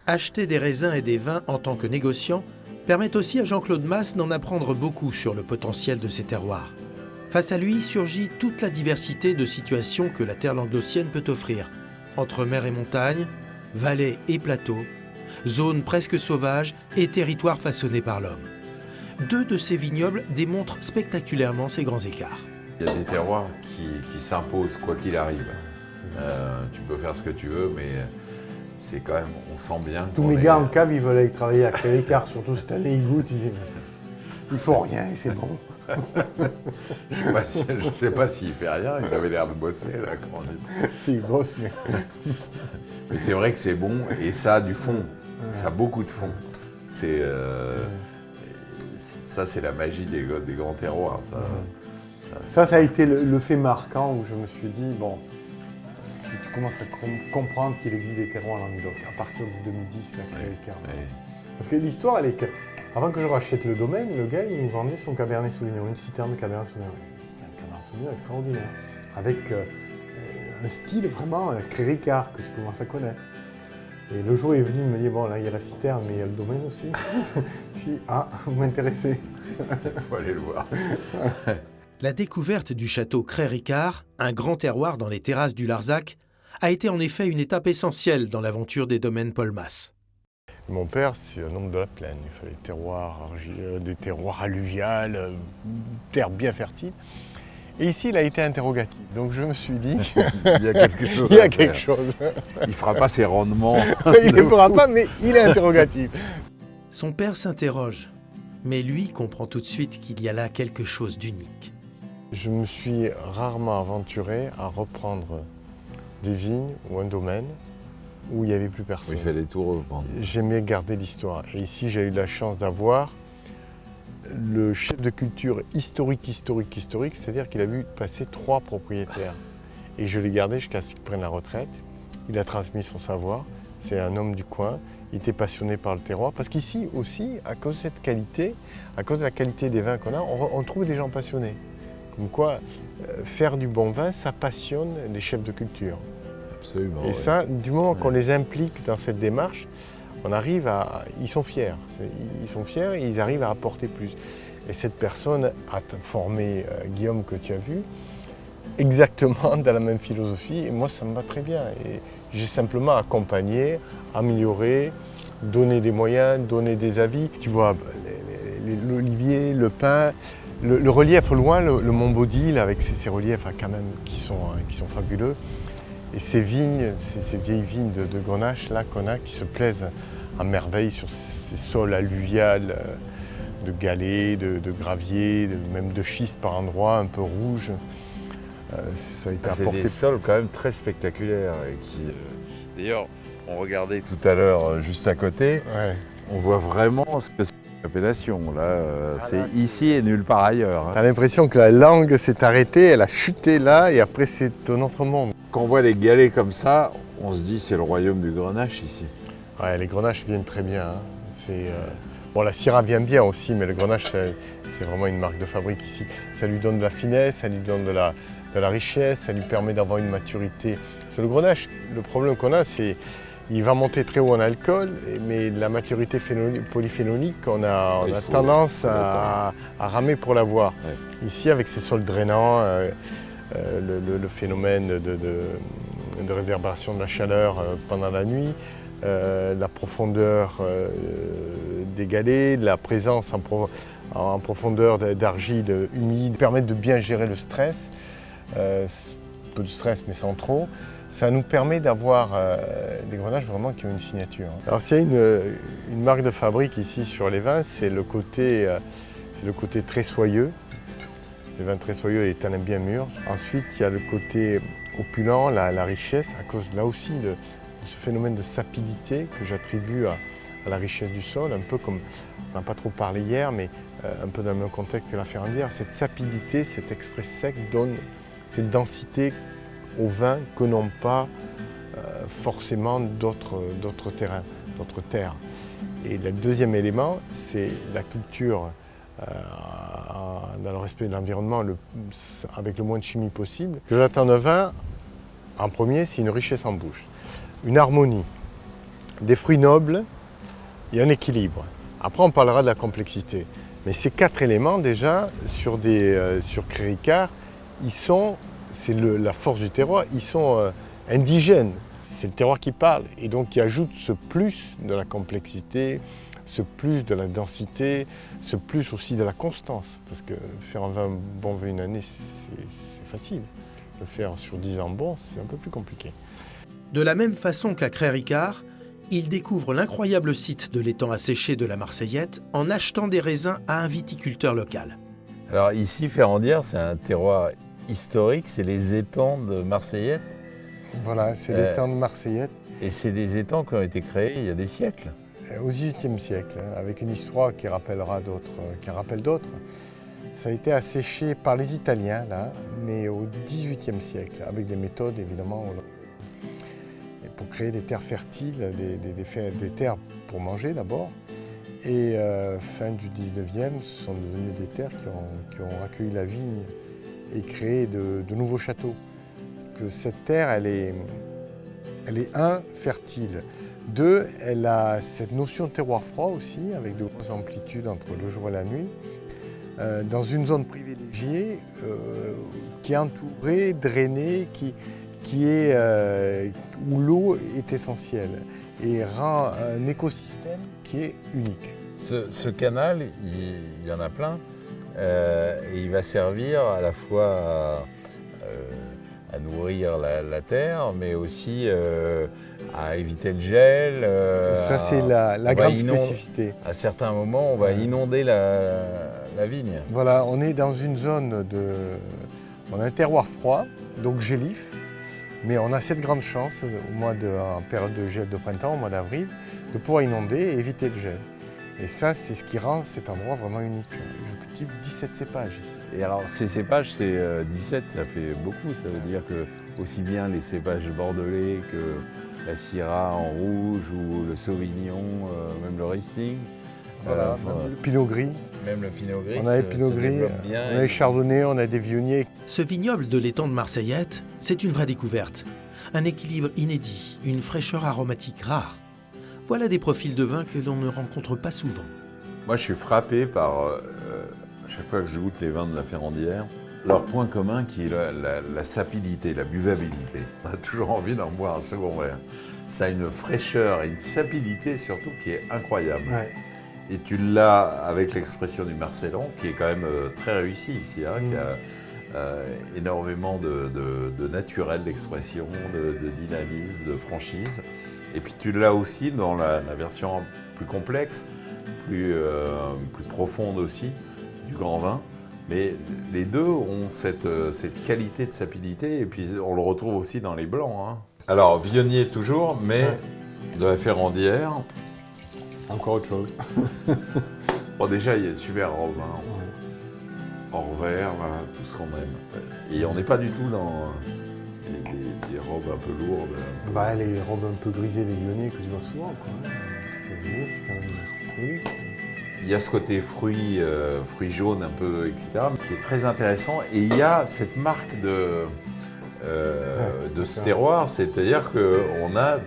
Acheter des raisins et des vins en tant que négociant permet aussi à Jean-Claude Mas d'en apprendre beaucoup sur le potentiel de ces terroirs. Face à lui surgit toute la diversité de situations que la terre languedocienne peut offrir, entre mer et montagne, vallées et plateaux, zones presque sauvages et territoires façonnés par l'homme. Deux de ces vignobles démontrent spectaculairement ces grands écarts. Il y a des terroirs qui s'imposent quoi qu'il arrive. Tu peux faire ce que tu veux, mais c'est quand même, on sent bien. Tous mes gars en cave, ils veulent aller travailler à Crèvecœur, surtout cette année, ils goûtent, ils disent il faut rien et c'est bon. Je sais pas s'il fait rien, il avait l'air de bosser là, comment dire. Si, il bosse, mais... Mais c'est vrai que c'est bon et ça a du fond, ça a beaucoup de fond. Ça, c'est la magie des grands terroirs. Ça a été le fait marquant où je me suis dit, bon, tu commences à comprendre qu'il existe des terroirs en Languedoc, à partir de 2010, la Crèvecœur. Parce que l'histoire, elle est que, avant que je rachète le domaine, le gars, il nous vendait son Cabernet Sauvignon, une citerne de Cabernet Sauvignon. C'était un Cabernet Sauvignon extraordinaire, avec un style vraiment Crèvecœur que tu commences à connaître. Et le jour est venu, il me dit, bon, là, il y a la citerne, mais il y a le domaine aussi. Je dis, ah, vous m'intéressez. Il faut aller le voir. La découverte du château Crèvecœur, un grand terroir dans les terrasses du Larzac, a été en effet une étape essentielle dans l'aventure des domaines Paul Mas. Mon père, c'est un homme de la plaine. Il fallait des terroirs alluviales, terre bien fertile. Et ici, il a été interrogatif. Donc je me suis dit, il y a quelque chose. Il y a quelque chose. Il ne fera pas ses rendements. Il ne les fera pas, mais il est interrogatif. Son père s'interroge, mais lui comprend tout de suite qu'il y a là quelque chose d'unique. Je me suis rarement aventuré à reprendre des vignes ou un domaine où il n'y avait plus personne. Il fallait tout reprendre. J'aimais garder l'histoire. Et ici, j'ai eu la chance d'avoir le chef de culture historique, c'est-à-dire qu'il a vu passer 3 propriétaires. Et je l'ai gardé jusqu'à ce qu'il prenne la retraite. Il a transmis son savoir. C'est un homme du coin. Il était passionné par le terroir. Parce qu'ici aussi, à cause de cette qualité, à cause de la qualité des vins qu'on a, on trouve des gens passionnés. Comme quoi, faire du bon vin, ça passionne les chefs de culture. Absolument. Et ça, du moment qu'on les implique dans cette démarche, on arrive à... Ils sont fiers. Ils sont fiers et ils arrivent à apporter plus. Et cette personne a formé Guillaume que tu as vu, exactement dans la même philosophie. Et moi, ça me va très bien. Et j'ai simplement accompagné, amélioré, donné des moyens, donné des avis. Tu vois, l'olivier, le pin, le relief au loin, le Mont Baudil, avec ces reliefs quand même qui sont fabuleux. Et ces vignes, ces vieilles vignes de Grenache là qu'on a, qui se plaisent à merveille sur ces sols alluviales de galets, de gravier, même de schiste par endroits, un peu rouge. Ça a été apporté. C'est des sols quand même très spectaculaires. D'ailleurs, on regardait tout à l'heure juste à côté, on voit vraiment ce que c'est l'appellation. Là, c'est ici et nulle part ailleurs. T'as l'impression que la langue s'est arrêtée, elle a chuté là et après c'est un autre monde. Quand on voit les galets comme ça, on se dit c'est le royaume du Grenache ici. Ouais, les Grenaches viennent très bien. Hein. Bon, la Syrah vient bien aussi, mais le Grenache, c'est vraiment une marque de fabrique ici. Ça lui donne de la finesse, ça lui donne de la richesse, ça lui permet d'avoir une maturité. Sur le Grenache, le problème qu'on a, c'est qu'il va monter très haut en alcool, mais la maturité polyphénolique, on a tendance à ramer pour l'avoir. Ouais. Ici, avec ces sols drainants, le phénomène de réverbération de la chaleur pendant la nuit, la profondeur des galets, la présence en profondeur d'argile humide permettent de bien gérer le stress, peu de stress mais sans trop. Ça nous permet d'avoir des grenaches vraiment qui ont une signature. Alors s'il y a une marque de fabrique ici sur les vins, c'est le côté très soyeux. Les vins très soyeux et les tanins bien mûrs. Ensuite, il y a le côté opulent, la richesse, à cause là aussi de ce phénomène de sapidité que j'attribue à la richesse du sol, un peu comme, on n'a pas trop parlé hier, mais un peu dans le même contexte que la Ferrandière. Cette sapidité, cet extrait sec donne cette densité au vin que n'ont pas forcément d'autres terrains, d'autres terres. Et le deuxième élément, c'est la culture dans le respect de l'environnement, avec le moins de chimie possible. J'attends d'un vin, en premier, c'est une richesse en bouche, une harmonie. des fruits nobles et un équilibre. Après, on parlera de la complexité. Mais ces 4 éléments, déjà, sur Cré Ricard, c'est la force du terroir, ils sont indigènes. C'est le terroir qui parle et donc qui ajoute ce plus de la complexité, ce plus de la densité, ce plus aussi de la constance. Parce que faire un bon vin une année, c'est facile. Le faire sur 10 ans bon, c'est un peu plus compliqué. De la même façon qu'à Cré Ricard, il découvre l'incroyable site de l'étang asséché de la Marseillette en achetant des raisins à un viticulteur local. Alors ici, Ferrandière, c'est un terroir historique, c'est les étangs de Marseillette. Voilà, c'est l'étang de Marseillette. Et c'est des étangs qui ont été créés il y a des siècles. Au XVIIIe siècle, avec une histoire qui rappelle d'autres. Ça a été asséché par les Italiens, là, mais au XVIIIe siècle, avec des méthodes évidemment pour créer des terres fertiles, des terres pour manger d'abord. Et fin du XIXe, ce sont devenues des terres qui ont accueilli la vigne et créé de nouveaux châteaux. Parce que cette terre, elle est fertile. 2, elle a cette notion de terroir froid aussi, avec de grosses amplitudes entre le jour et la nuit, dans une zone privilégiée qui est entourée, drainée, où l'eau est essentielle et rend un écosystème qui est unique. Ce canal, il y en a plein, et il va servir à la fois à nourrir la terre, mais aussi à éviter le gel. Ça, c'est la grande spécificité. À certains moments, on va inonder la vigne. Voilà, on est dans une zone on a un terroir froid, donc gélif, mais on a cette grande chance, en période de gel de printemps, au mois d'avril, de pouvoir inonder et éviter le gel. Et ça, c'est ce qui rend cet endroit vraiment unique. Je cultive 17 cépages ici. Et alors, ces cépages, c'est 17, ça fait beaucoup. Ça veut dire que aussi bien les cépages bordelais que la Syrah en rouge ou le Sauvignon, même le Riesling. Voilà, même le Pinot Gris. Même le Pinot Gris. On a les Pinot Gris, on a les Chardonnays, on a des Viogniers. Ce vignoble de l'étang de Marseillette, c'est une vraie découverte. Un équilibre inédit, une fraîcheur aromatique rare. Voilà des profils de vin que l'on ne rencontre pas souvent. Moi, je suis frappé par, à chaque fois que je goûte les vins de la Ferrandière, leur point commun qui est la sapidité, la buvabilité. On a toujours envie d'en boire un second verre. Ça a une fraîcheur et une sapidité surtout qui est incroyable. Ouais. Et tu l'as avec l'expression du Marcellan, qui est quand même très réussi ici, qui a énormément de naturel d'expression, de dynamisme, de franchise. Et puis tu l'as aussi dans la version plus complexe, plus profonde aussi, du grand vin. Mais les deux ont cette qualité de sapidité, et puis on le retrouve aussi dans les blancs. Hein. Alors, Viognier toujours, mais de la Ferrandière. Encore autre chose. Bon, déjà, il y a super robe, hein. Hors vert, là, tout ce qu'on aime. Et on n'est pas du tout dans des robes un peu lourdes. Bah, les robes un peu grisées des Viogniers que tu vois souvent, quoi. Parce que le Viognier, c'est quand même fruit. Il y a ce côté fruits jaunes un peu, etc., qui est très intéressant. Et il y a cette marque de ce terroir, c'est-à-dire qu'on a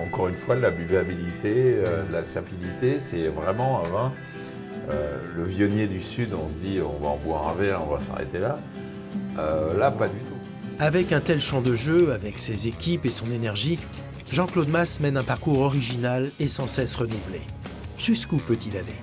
encore une fois de la buvabilité, de la sapidité. C'est vraiment un vin. Le Viognier du Sud, on se dit on va en boire un verre, on va s'arrêter là. Là, pas du tout. Avec un tel champ de jeu, avec ses équipes et son énergie, Jean-Claude Mas mène un parcours original et sans cesse renouvelé. Jusqu'où peut-il aller ?